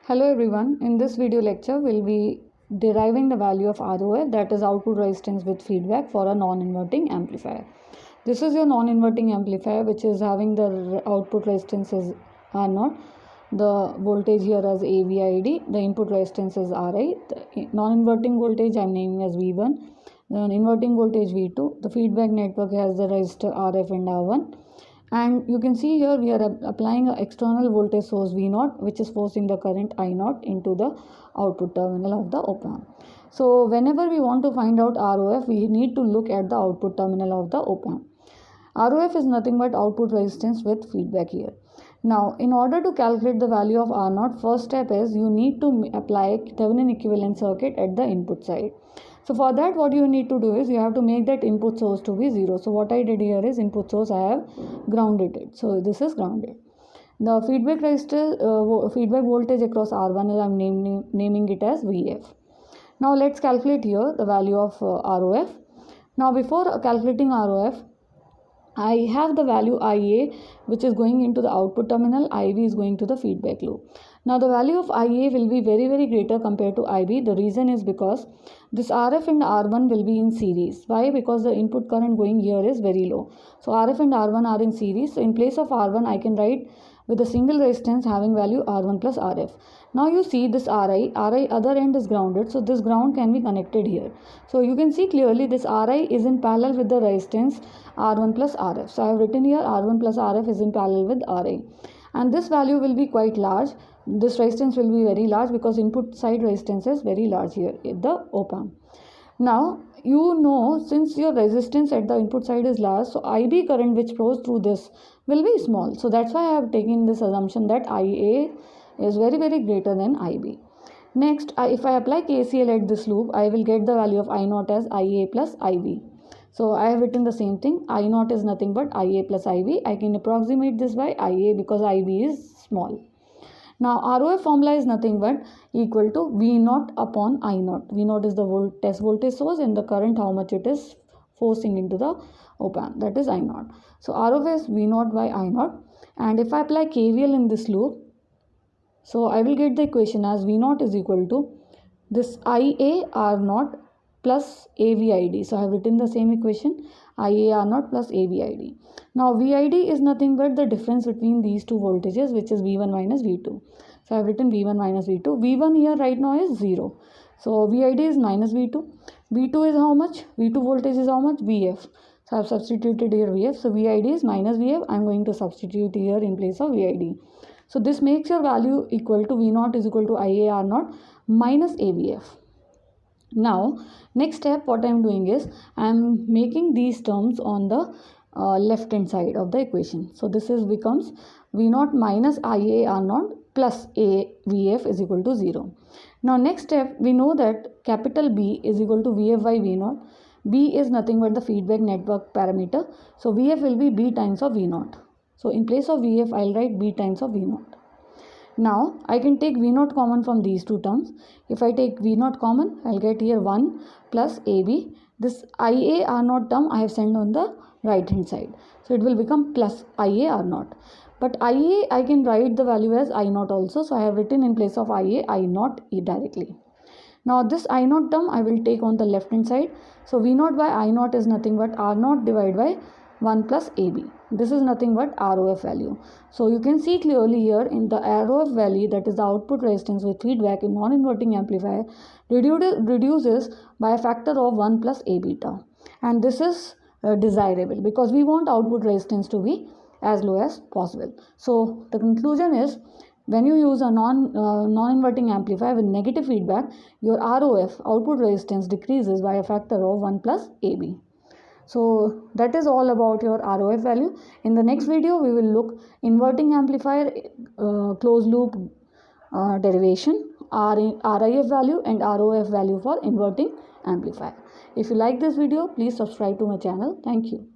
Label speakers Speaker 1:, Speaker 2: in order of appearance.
Speaker 1: Hello everyone, in this video lecture we'll be deriving the value of ROF, that is output resistance with feedback, for a non-inverting amplifier. This is your non-inverting amplifier which is having the output resistance as R0, the voltage here as AVID, the input resistance is RI, the non-inverting voltage I'm naming as V1, the inverting voltage V2, the feedback network has the resistor RF and R1. And you can see here we are applying an external voltage source V0 which is forcing the current I0 into the output terminal of the op-amp. So whenever we want to find out ROF, we need to look at the output terminal of the op-amp. ROF is nothing but output resistance with feedback here. Now in order to calculate the value of R0, first step is you need to apply Thevenin equivalent circuit at the input side. So for that what you need to do is you have to make that input source to be 0. So what I did here is input source I have grounded it. So this is grounded. The feedback resistor, feedback voltage across R1 is I'm naming it as VF. Now let's calculate here the value of ROF. Now before calculating ROF, I have the value IA which is going into the output terminal, IB is going to the feedback loop. Now the value of IA will be very greater compared to IB. The reason is because this RF and R1 will be in series. Why? Because the input current going here is very low. So RF and R1 are in series. So in place of R1 I can write with a single resistance having value R1 plus RF. Now you see this RI other end is grounded, so this ground can be connected here. So you can see clearly this RI is in parallel with the resistance R1 plus RF. So I have written here R1 plus RF is in parallel with RI. And this value will be quite large. This resistance will be very large because input side resistance is very large here in the op-amp. Now you know, since your resistance at the input side is large, so IB current which flows through this will be small. So that's why I have taken this assumption that IA is very greater than IB. Next, if I apply KCL at this loop, I will get the value of I0 as IA plus IB. So I have written the same thing. I0 is nothing but IA plus IB. I can approximate this by IA because IB is small. Now ROF formula is nothing but equal to V0 upon I0. V0 is the test voltage source and the current how much it is forcing into the op-amp, that is I0. So ROF is V0 by I0, and if I apply KVL in this loop, so I will get the equation as V0 is equal to this IA R0 plus AVID. So I have written the same equation, IA R0 plus AVID. Now VID is nothing but the difference between these two voltages, which is V1 minus V2. So I have written V1 minus V2. V1 here right now is 0. So VID is minus V2. V2 is how much? V2 voltage is how much? VF. So I have substituted here VF. So VID is minus VF. I am going to substitute here in place of VID. So this makes your value equal to V0 is equal to IA R0 minus AVF. Now next step what I am doing is I am making these terms on the left hand side of the equation. So this is becomes V0 minus IA R0 plus AVF is equal to 0. Now next step, we know that capital B is equal to VF by V0. B is nothing but the feedback network parameter. So VF will be B times of V0. So in place of VF I will write B times of V0. Now I can take V0 common from these two terms. If I take V0 common, I will get here 1 plus AB. This IA R0 term I have sent on the right hand side. So it will become plus IA R0. But IA I can write the value as I0 also. So I have written in place of IA I0 directly. Now this I0 term I will take on the left hand side. So V0 by I0 is nothing but R0 divided by 1 plus AB. This is nothing but ROF value. So you can see clearly here in the ROF value, that is the output resistance with feedback in non-inverting amplifier, reduces by a factor of 1 plus A beta. And this is desirable because we want output resistance to be as low as possible. So the conclusion is, when you use a non-inverting amplifier with negative feedback, your ROF output resistance decreases by a factor of 1 plus AB. So that is all about your ROF value. In the next video, we will look inverting amplifier closed loop derivation, RIF value and ROF value for inverting amplifier. If you like this video, please subscribe to my channel. Thank you.